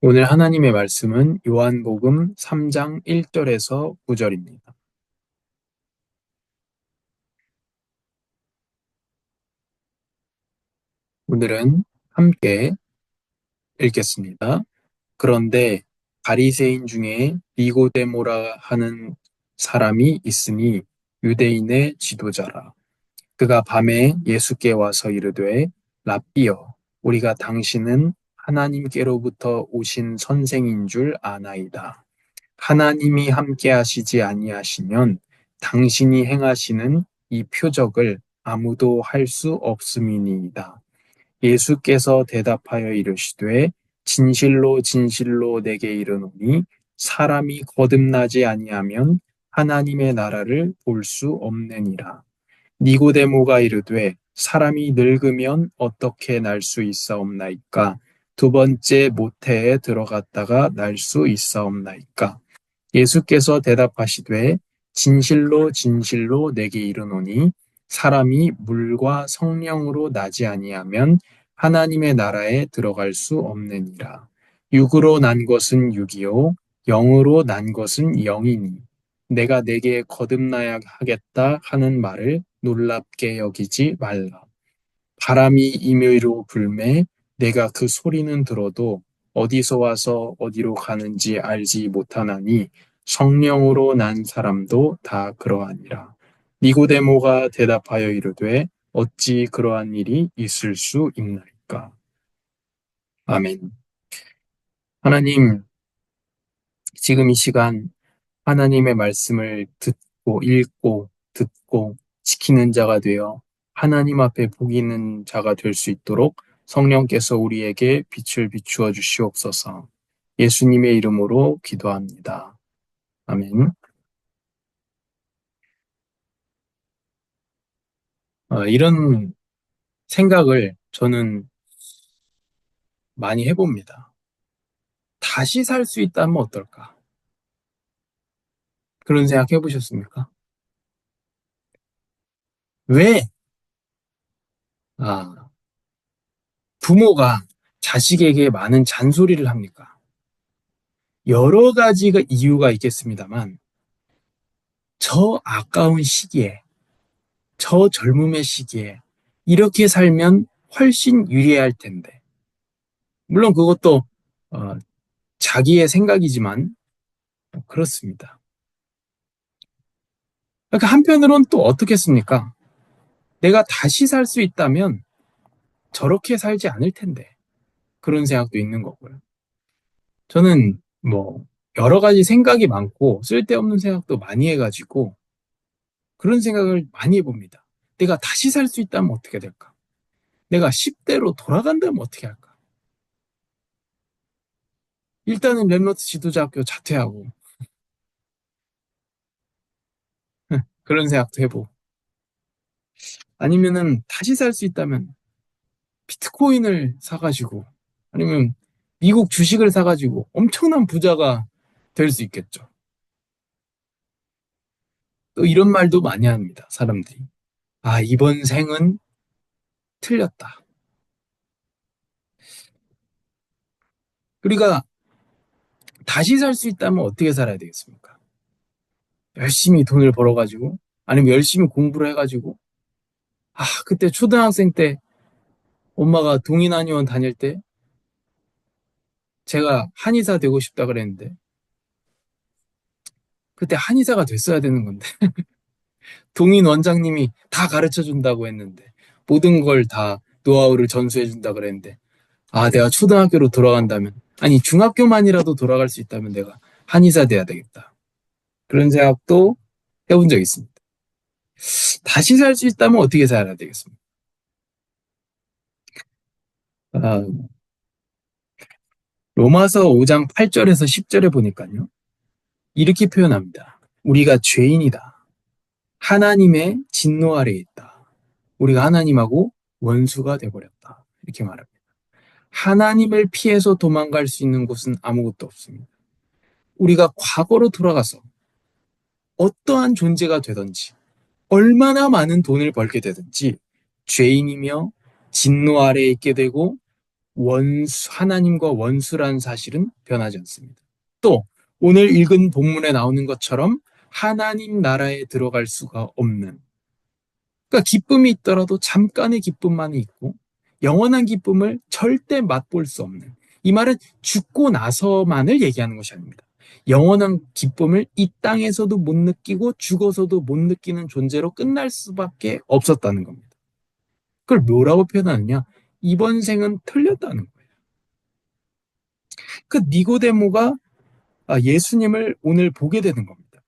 오늘 하나님의 말씀은 요한복음 3장 1절에서 9절입니다. 오늘은 함께 읽겠습니다. 그런데 바리새인 중에 니고데모라 하는 사람이 있으니 유대인의 지도자라. 그가 밤에 예수께 와서 이르되 랍비여 우리가 당신은 하나님께로부터 오신 선생인 줄 아나이다. 하나님이 함께 하시지 아니하시면 당신이 행하시는 이 표적을 아무도 할 수 없음이니이다. 예수께서 대답하여 이르시되 진실로 진실로 내게 이르노니 사람이 거듭나지 아니하면 하나님의 나라를 볼 수 없느니라. 니고데모가 이르되 사람이 늙으면 어떻게 날 수 있사옵나이까? 두 번째 모태에 들어갔다가 날 수 있사옵나이까? 예수께서 대답하시되 진실로 진실로 내게 이르노니 사람이 물과 성령으로 나지 아니하면 하나님의 나라에 들어갈 수 없느니라. 육으로 난 것은 육이요 영으로 난 것은 영이니 내가 내게 거듭나야 하겠다 하는 말을 놀랍게 여기지 말라. 바람이 임의로 불매 내가 그 소리는 들어도 어디서 와서 어디로 가는지 알지 못하나니 성령으로 난 사람도 다 그러하니라. 니고데모가 대답하여 이르되 어찌 그러한 일이 있을 수 있나이까? 아멘. 하나님, 지금 이 시간 하나님의 말씀을 듣고 읽고 듣고 지키는 자가 되어 하나님 앞에 복 있는 자가 될 수 있도록 성령께서 우리에게 빛을 비추어 주시옵소서. 예수님의 이름으로 기도합니다. 아멘. 이런 생각을 저는 많이 해봅니다. 다시 살 수 있다면 어떨까? 그런 생각 해보셨습니까? 왜, 아, 부모가 자식에게 많은 잔소리를 합니까? 여러 가지가 이유가 있겠습니다만, 저 아까운 시기에, 저 젊음의 시기에, 이렇게 살면 훨씬 유리할 텐데. 물론 그것도, 어, 자기의 생각이지만, 그렇습니다. 그러니까 한편으론 또 어떻겠습니까? 내가 다시 살 수 있다면 저렇게 살지 않을 텐데. 그런 생각도 있는 거고요. 저는 여러 가지 생각이 많고 쓸데없는 생각도 많이 해가지고 그런 생각을 많이 해봅니다. 내가 다시 살 수 있다면 어떻게 될까? 내가 10대로 돌아간다면 어떻게 할까? 일단은 랩너트 지도자학교 자퇴하고 그런 생각도 해보고 아니면은 다시 살 수 있다면 비트코인을 사가지고 아니면 미국 주식을 사가지고 엄청난 부자가 될 수 있겠죠. 또 이런 말도 많이 합니다. 사람들이. 아, 이번 생은 틀렸다. 우리가 다시 살 수 있다면 어떻게 살아야 되겠습니까? 열심히 돈을 벌어가지고 아니면 열심히 공부를 해가지고 그때 초등학생 때 엄마가 동인한의원 다닐 때 제가 한의사 되고 싶다 그랬는데 그때 한의사가 됐어야 되는 건데 동인 원장님이 다 가르쳐 준다고 했는데 모든 걸 다 노하우를 전수해 준다 그랬는데 내가 초등학교로 돌아간다면 아니 중학교만이라도 돌아갈 수 있다면 내가 한의사 돼야 되겠다. 그런 생각도 해본 적이 있습니다. 다시 살 수 있다면 어떻게 살아야 되겠습니까? 아, 로마서 5장 8절에서 10절에 보니까요. 이렇게 표현합니다. 우리가 죄인이다. 하나님의 진노 아래에 있다. 우리가 하나님하고 원수가 돼버렸다. 이렇게 말합니다. 하나님을 피해서 도망갈 수 있는 곳은 아무것도 없습니다. 우리가 과거로 돌아가서 어떠한 존재가 되든지 얼마나 많은 돈을 벌게 되든지 죄인이며 진노 아래에 있게 되고 하나님과 원수라는 사실은 변하지 않습니다. 또 오늘 읽은 본문에 나오는 것처럼 하나님 나라에 들어갈 수가 없는, 그러니까 기쁨이 있더라도 잠깐의 기쁨만이 있고 영원한 기쁨을 절대 맛볼 수 없는, 이 말은 죽고 나서만을 얘기하는 것이 아닙니다. 영원한 기쁨을 이 땅에서도 못 느끼고 죽어서도 못 느끼는 존재로 끝날 수밖에 없었다는 겁니다. 그걸 뭐라고 표현하느냐? 이번 생은 틀렸다는 거예요. 그 니고데모가 예수님을 오늘 보게 되는 겁니다.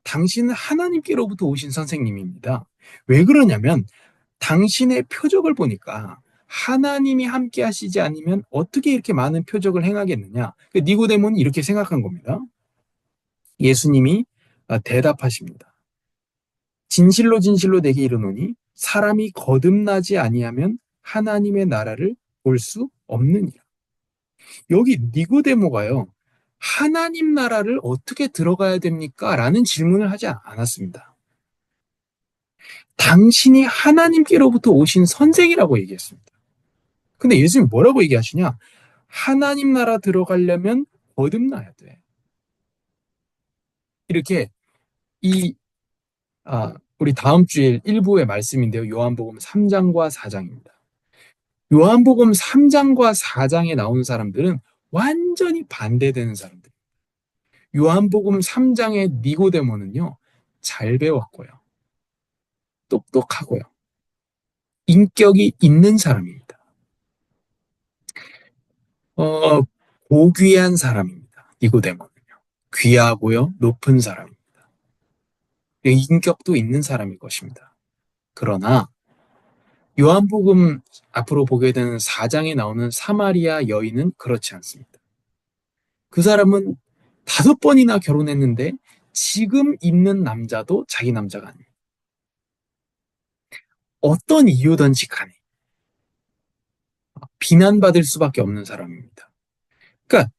당신은 하나님께로부터 오신 선생님입니다. 왜 그러냐면 당신의 표적을 보니까 하나님이 함께 하시지 않으면 어떻게 이렇게 많은 표적을 행하겠느냐. 니고데모는 이렇게 생각한 겁니다. 예수님이 대답하십니다. 진실로 진실로 내게 이르노니 사람이 거듭나지 아니하면 하나님의 나라를 볼 수 없느니라. 여기 니고데모가요. 하나님 나라를 어떻게 들어가야 됩니까? 라는 질문을 하지 않았습니다. 당신이 하나님께로부터 오신 선생이라고 얘기했습니다. 근데 예수님 뭐라고 얘기하시냐? 하나님 나라 들어가려면 거듭나야 돼. 이렇게 이 우리 다음 주일 일부의 말씀인데요. 요한복음 3장과 4장입니다. 요한복음 3장과 4장에 나오는 사람들은 완전히 반대되는 사람들. 요한복음 3장의 니고데모는요. 잘 배웠고요. 똑똑하고요. 인격이 있는 사람입니다. 어, 고귀한 사람입니다. 니고데모는요. 귀하고요. 높은 사람입니다. 인격도 있는 사람일 것입니다. 그러나 요한복음 앞으로 보게 되는 4장에 나오는 사마리아 여인은 그렇지 않습니다. 그 사람은 5번이나 결혼했는데 지금 있는 남자도 자기 남자가 아닙니다. 어떤 이유든지 간에 비난받을 수밖에 없는 사람입니다. 그러니까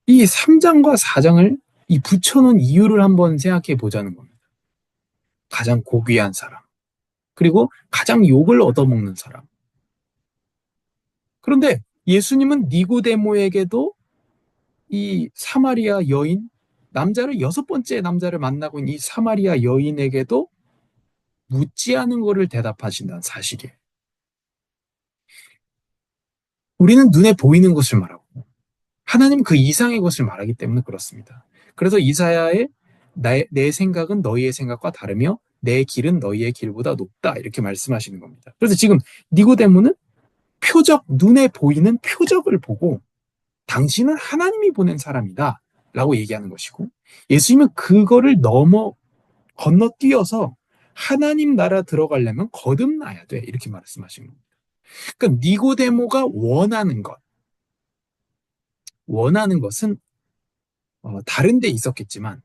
이 3장과 4장을 이 붙여놓은 이유를 한번 생각해 보자는 겁니다. 가장 고귀한 사람, 그리고 가장 욕을 얻어먹는 사람. 그런데 예수님은 니고데모에게도 이 사마리아 여인, 남자를 6번째 남자를 만나고 있는 이 사마리아 여인에게도 묻지 않은 것을 대답하신다는 사실이에요. 우리는 눈에 보이는 것을 말하고 하나님은 그 이상의 것을 말하기 때문에 그렇습니다. 그래서 이사야의 내 생각은 너희의 생각과 다르며 내 길은 너희의 길보다 높다, 이렇게 말씀하시는 겁니다. 그래서 지금 니고데모는 표적, 눈에 보이는 표적을 보고 당신은 하나님이 보낸 사람이다 라고 얘기하는 것이고, 예수님은 그거를 건너뛰어서 하나님 나라 들어가려면 거듭나야 돼, 이렇게 말씀하신 겁니다. 그러니까 니고데모가 원하는 것은 다른 데 있었겠지만,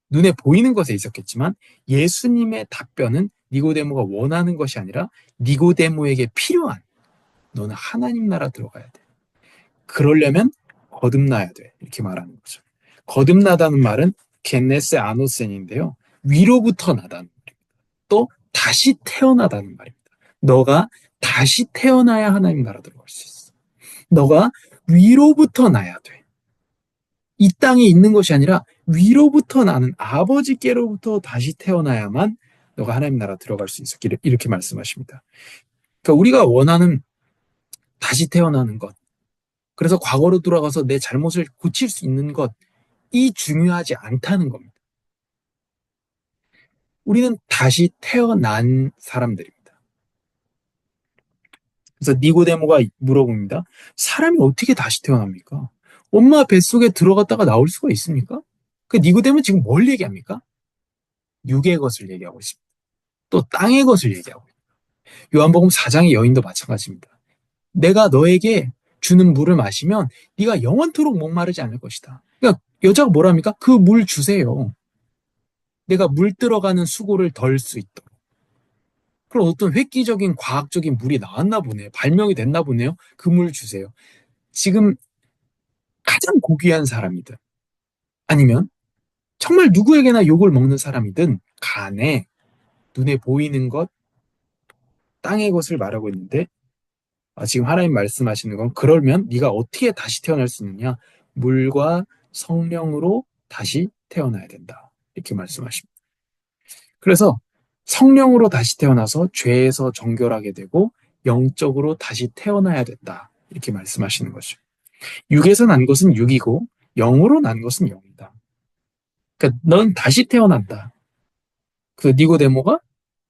눈에 보이는 것에 있었겠지만, 예수님의 답변은 니고데모가 원하는 것이 아니라 니고데모에게 필요한, 너는 하나님 나라 들어가야 돼. 그러려면 거듭나야 돼, 이렇게 말하는 거죠. 거듭나다는 말은 겐네세 아노센인데요. 위로부터 나다는 말입니다. 또 다시 태어나다는 말입니다. 너가 다시 태어나야 하나님 나라 들어갈 수 있어. 너가 위로부터 나야 돼. 이 땅에 있는 것이 아니라 위로부터 나는 아버지께로부터 다시 태어나야만 너가 하나님 나라 들어갈 수 있어. 이렇게 말씀하십니다. 그러니까 우리가 원하는 다시 태어나는 것, 그래서 과거로 돌아가서 내 잘못을 고칠 수 있는 것이 중요하지 않다는 겁니다. 우리는 다시 태어난 사람들입니다. 그래서 니고데모가 물어봅니다. 사람이 어떻게 다시 태어납니까? 엄마 뱃속에 들어갔다가 나올 수가 있습니까? 그 니고데모는 지금 뭘 얘기합니까? 육의 것을 얘기하고 있습니다. 또 땅의 것을 얘기하고 있습니다. 요한복음 4장의 여인도 마찬가지입니다. 내가 너에게 주는 물을 마시면 네가 영원토록 목마르지 않을 것이다. 그러니까 여자가 뭐랍니까? 그 물 주세요. 내가 물 들어가는 수고를 덜 수 있도록. 그럼 어떤 획기적인 과학적인 물이 나왔나 보네요. 발명이 됐나 보네요. 그 물 주세요. 지금 가장 고귀한 사람이든 아니면 정말 누구에게나 욕을 먹는 사람이든 간에 눈에 보이는 것, 땅의 것을 말하고 있는데 지금 하나님 말씀하시는 건 그러면 네가 어떻게 다시 태어날 수 있느냐? 물과 성령으로 다시 태어나야 된다. 이렇게 말씀하십니다. 그래서 성령으로 다시 태어나서 죄에서 정결하게 되고 영적으로 다시 태어나야 된다. 이렇게 말씀하시는 거죠. 육에서 난 것은 육이고 영으로 난 것은 영이다. 그러니까 넌 다시 태어난다. 그 니고데모가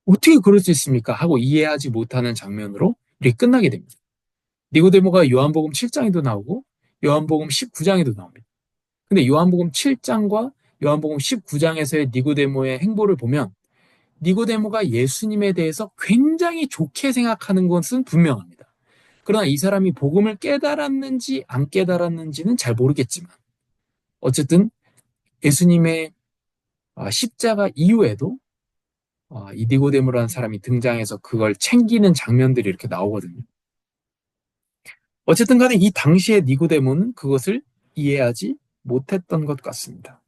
어떻게 그럴 수 있습니까? 하고 이해하지 못하는 장면으로 이렇게 끝나게 됩니다. 니고데모가 요한복음 7장에도 나오고 요한복음 19장에도 나옵니다. 근데 요한복음 7장과 요한복음 19장에서의 니고데모의 행보를 보면 니고데모가 예수님에 대해서 굉장히 좋게 생각하는 것은 분명합니다. 그러나 이 사람이 복음을 깨달았는지 안 깨달았는지는 잘 모르겠지만 어쨌든 예수님의 십자가 이후에도 이 니고데모라는 사람이 등장해서 그걸 챙기는 장면들이 이렇게 나오거든요. 어쨌든 간에 이 당시에 니고데모는 그것을 이해하지 못했던 것 같습니다.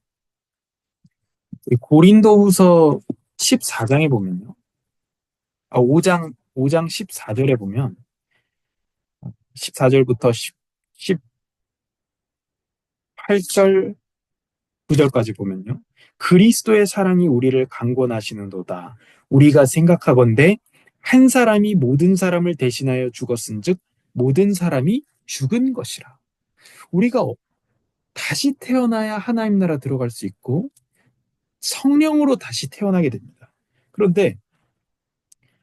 고린도후서 14장에 보면요. 5장 14절에 보면 14절부터 18절 9절까지 보면요. 그리스도의 사랑이 우리를 강권하시는도다. 우리가 생각하건대 한 사람이 모든 사람을 대신하여 죽었은즉 모든 사람이 죽은 것이라. 우리가 다시 태어나야 하나님 나라 들어갈 수 있고 성령으로 다시 태어나게 됩니다. 그런데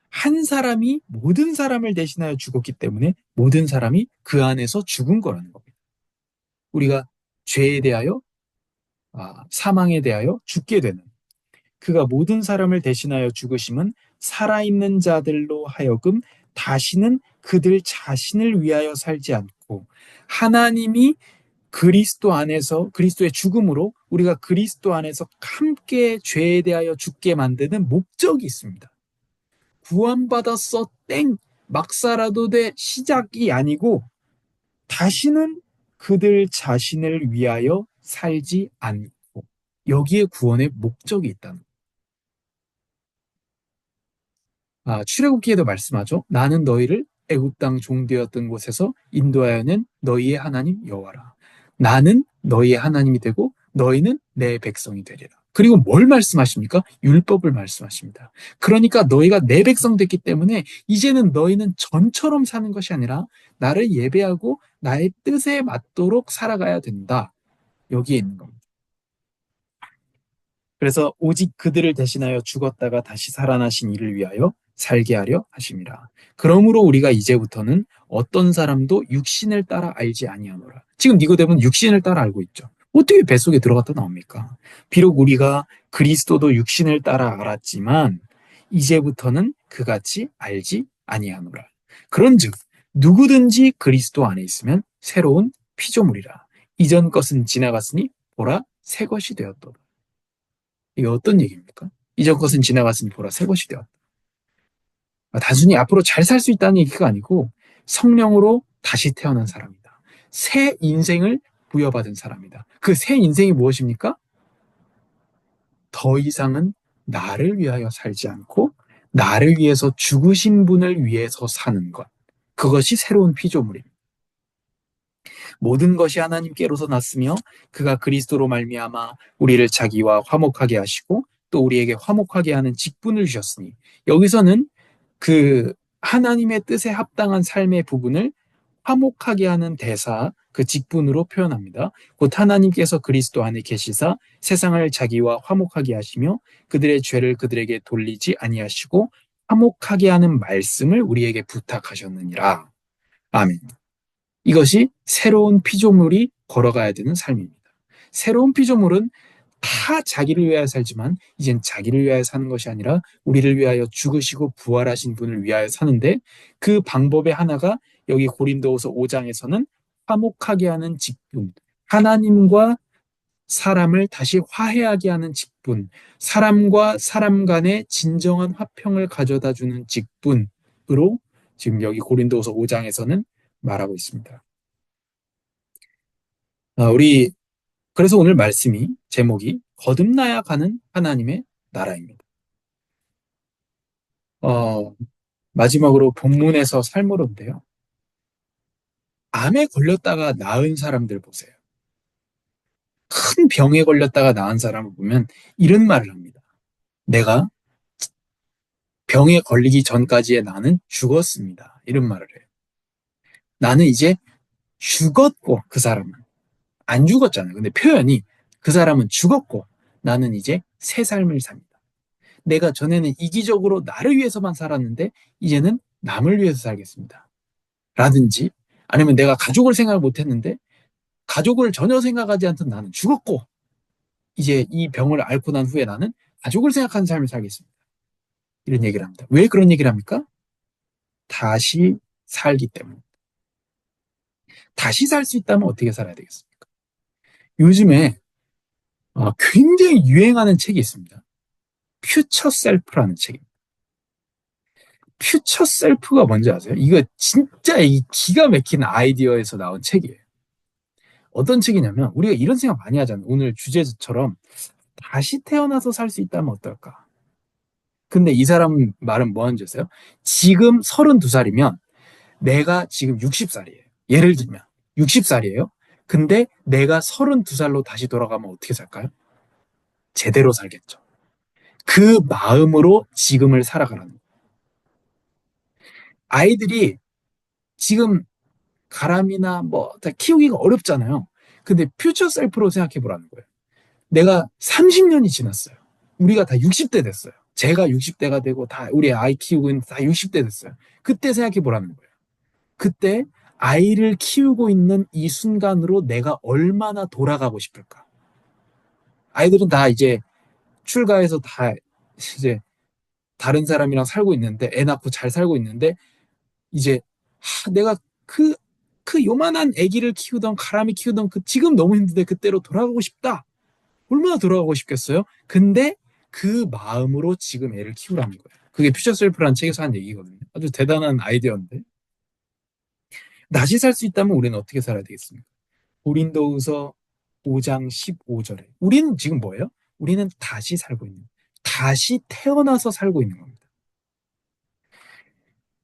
한 사람이 모든 사람을 대신하여 죽었기 때문에 모든 사람이 그 안에서 죽은 거라는 겁니다. 우리가 죄에 대하여 사망에 대하여 죽게 되는 그가 모든 사람을 대신하여 죽으심은 살아있는 자들로 하여금 다시는 그들 자신을 위하여 살지 않고 하나님이 그리스도 안에서 그리스도의 죽음으로 우리가 그리스도 안에서 함께 죄에 대하여 죽게 만드는 목적이 있습니다. 구원받았어 땡 막 살아도 돼 시작이 아니고 다시는 그들 자신을 위하여 살지 않고 여기에 구원의 목적이 있다는 출애굽기에도 말씀하죠. 나는 너희를 애굽 땅 종되었던 곳에서 인도하여 낸 너희의 하나님 여호와라. 나는 너희의 하나님이 되고 너희는 내 백성이 되리라. 그리고 뭘 말씀하십니까? 율법을 말씀하십니다. 그러니까 너희가 내 백성 됐기 때문에 이제는 너희는 전처럼 사는 것이 아니라 나를 예배하고 나의 뜻에 맞도록 살아가야 된다. 여기에 있는 겁니다. 그래서 오직 그들을 대신하여 죽었다가 다시 살아나신 이를 위하여 살게 하려 하심이라. 그러므로 우리가 이제부터는 어떤 사람도 육신을 따라 알지 아니하노라. 지금 니고데모는 육신을 따라 알고 있죠. 어떻게 뱃속에 들어갔다 나옵니까? 비록 우리가 그리스도도 육신을 따라 알았지만 이제부터는 그같이 알지 아니하노라. 그런즉 누구든지 그리스도 안에 있으면 새로운 피조물이라. 이전 것은 지나갔으니 보라 새 것이 되었도다. 이게 어떤 얘기입니까? 이전 것은 지나갔으니 보라 새 것이 되었다. 단순히 앞으로 잘 살 수 있다는 얘기가 아니고 성령으로 다시 태어난 사람이다. 새 인생을 부여받은 사람이다. 그 새 인생이 무엇입니까? 더 이상은 나를 위하여 살지 않고 나를 위해서 죽으신 분을 위해서 사는 것. 그것이 새로운 피조물입니다. 모든 것이 하나님께로서 났으며 그가 그리스도로 말미암아 우리를 자기와 화목하게 하시고 또 우리에게 화목하게 하는 직분을 주셨으니 여기서는 그 하나님의 뜻에 합당한 삶의 부분을 화목하게 하는 대사 그 직분으로 표현합니다. 곧 하나님께서 그리스도 안에 계시사 세상을 자기와 화목하게 하시며 그들의 죄를 그들에게 돌리지 아니하시고 화목하게 하는 말씀을 우리에게 부탁하셨느니라. 아멘. 이것이 새로운 피조물이 걸어가야 되는 삶입니다. 새로운 피조물은 다 자기를 위하여 살지만 이젠 자기를 위하여 사는 것이 아니라 우리를 위하여 죽으시고 부활하신 분을 위하여 사는데 그 방법의 하나가 여기 고린도후서 5장에서는 화목하게 하는 직분, 하나님과 사람을 다시 화해하게 하는 직분, 사람과 사람 간의 진정한 화평을 가져다 주는 직분으로 지금 여기 고린도후서 5장에서는 말하고 있습니다. 우리 그래서 오늘 말씀이 제목이 거듭나야 가는 하나님의 나라입니다. 마지막으로 본문에서 살모론인데요. 암에 걸렸다가 나은 사람들 보세요. 큰 병에 걸렸다가 나은 사람을 보면 이런 말을 합니다. 내가 병에 걸리기 전까지의 나는 죽었습니다. 이런 말을 해요. 나는 이제 죽었고, 그 사람은 안 죽었잖아요. 근데 표현이 그 사람은 죽었고 나는 이제 새 삶을 삽니다. 내가 전에는 이기적으로 나를 위해서만 살았는데 이제는 남을 위해서 살겠습니다. 라든지 아니면 내가 가족을 생각을 못했는데 가족을 전혀 생각하지 않던 나는 죽었고 이제 이 병을 앓고 난 후에 나는 가족을 생각하는 삶을 살겠습니다. 이런 얘기를 합니다. 왜 그런 얘기를 합니까? 다시 살기 때문에. 다시 살 수 있다면 어떻게 살아야 되겠습니까? 요즘에 굉장히 유행하는 책이 있습니다. 퓨처 셀프라는 책입니다. 퓨처 셀프가 뭔지 아세요? 이거 진짜 이 기가 막힌 아이디어에서 나온 책이에요. 어떤 책이냐면 우리가 이런 생각 많이 하잖아요. 오늘 주제처럼 다시 태어나서 살 수 있다면 어떨까? 근데 이 사람 말은 뭐 하는지 아세요? 지금 32살이면 내가 지금 60살이에요. 예를 들면 60살이에요. 근데 내가 32살로 다시 돌아가면 어떻게 살까요? 제대로 살겠죠. 그 마음으로 지금을 살아가라는 거예요. 아이들이 지금 가람이나 뭐 다 키우기가 어렵잖아요. 근데 퓨처 셀프로 생각해 보라는 거예요. 내가 30년이 지났어요. 우리가 다 60대 됐어요. 제가 60대가 되고 다 우리 아이 키우고 있는 다 60대 됐어요. 그때 생각해 보라는 거예요. 그때 아이를 키우고 있는 이 순간으로 내가 얼마나 돌아가고 싶을까? 아이들은 다 이제 출가해서 다 이제 다른 사람이랑 살고 있는데 애 낳고 잘 살고 있는데 이제 내가 그, 그 요만한 아기를 키우던 가람이 키우던 그 지금 너무 힘든데 그때로 돌아가고 싶다. 얼마나 돌아가고 싶겠어요? 근데 그 마음으로 지금 애를 키우라는 거예요. 그게 퓨처 셀프라는 책에서 한 얘기거든요. 아주 대단한 아이디어인데. 다시 살 수 있다면 우리는 어떻게 살아야 되겠습니까? 고린도후서 5장 15절에 우리는 지금 뭐예요? 우리는 다시 살고 있는 다시 태어나서 살고 있는 겁니다.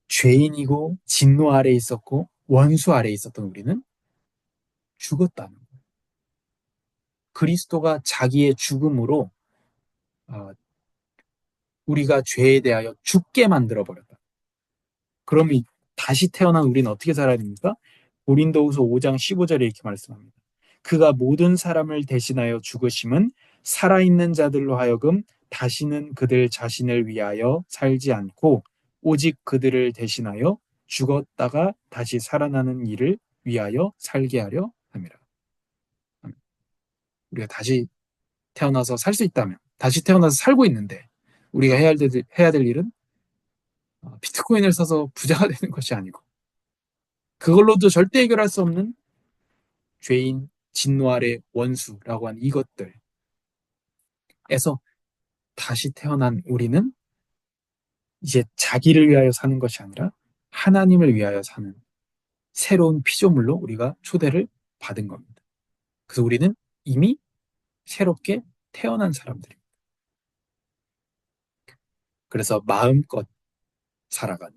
죄인이고 진노 아래에 있었고 원수 아래에 있었던 우리는 죽었다는 거예요. 그리스도가 자기의 죽음으로 어, 우리가 죄에 대하여 죽게 만들어 버렸다. 그럼 다시 태어난 우리는 어떻게 살아야 됩니까? 고린도후서 5장 15절에 이렇게 말씀합니다. 그가 모든 사람을 대신하여 죽으심은 살아있는 자들로 하여금 다시는 그들 자신을 위하여 살지 않고 오직 그들을 대신하여 죽었다가 다시 살아나는 일을 위하여 살게 하려 함이라. 우리가 다시 태어나서 살 수 있다면, 다시 태어나서 살고 있는데 우리가 해야 될 일은 비트코인을 사서 부자가 되는 것이 아니고 그걸로도 절대 해결할 수 없는 죄인, 진노 아래 원수라고 하는 이것들에서 다시 태어난 우리는 이제 자기를 위하여 사는 것이 아니라 하나님을 위하여 사는 새로운 피조물로 우리가 초대를 받은 겁니다. 그래서 우리는 이미 새롭게 태어난 사람들입니다. 그래서 마음껏 살아가는,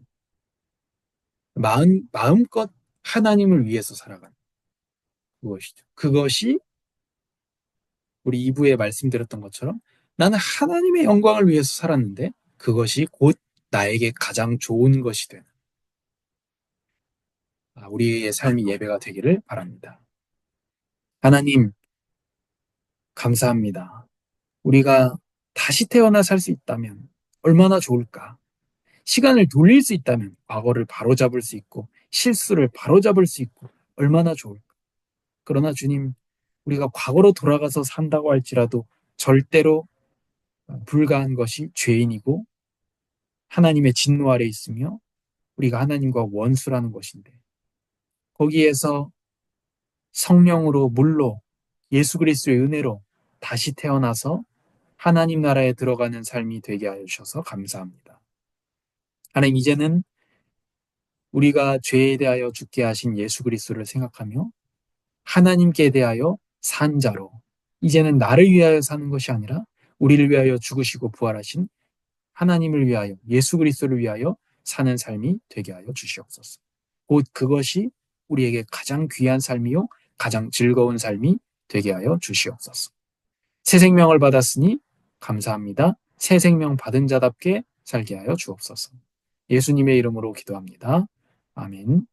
마음껏 하나님을 위해서 살아가는 그것이죠. 그것이 우리 2부에 말씀드렸던 것처럼 나는 하나님의 영광을 위해서 살았는데 그것이 곧 나에게 가장 좋은 것이 되는 우리의 삶이 예배가 되기를 바랍니다. 하나님, 감사합니다. 우리가 다시 태어나 살 수 있다면 얼마나 좋을까? 시간을 돌릴 수 있다면 과거를 바로잡을 수 있고 실수를 바로잡을 수 있고 얼마나 좋을까? 그러나 주님, 우리가 과거로 돌아가서 산다고 할지라도 절대로 불가한 것이 죄인이고 하나님의 진노 아래 있으며 우리가 하나님과 원수라는 것인데 거기에서 성령으로 물로 예수 그리스도의 은혜로 다시 태어나서 하나님 나라에 들어가는 삶이 되게 하여 주셔서 감사합니다. 하나님 이제는 우리가 죄에 대하여 죽게 하신 예수 그리스도를 생각하며 하나님께 대하여 산 자로 이제는 나를 위하여 사는 것이 아니라 우리를 위하여 죽으시고 부활하신 하나님을 위하여 예수 그리스도를 위하여 사는 삶이 되게 하여 주시옵소서. 곧 그것이 우리에게 가장 귀한 삶이요 가장 즐거운 삶이 되게 하여 주시옵소서. 새 생명을 받았으니 감사합니다. 새 생명 받은 자답게 살게 하여 주옵소서. 예수님의 이름으로 기도합니다. 아멘.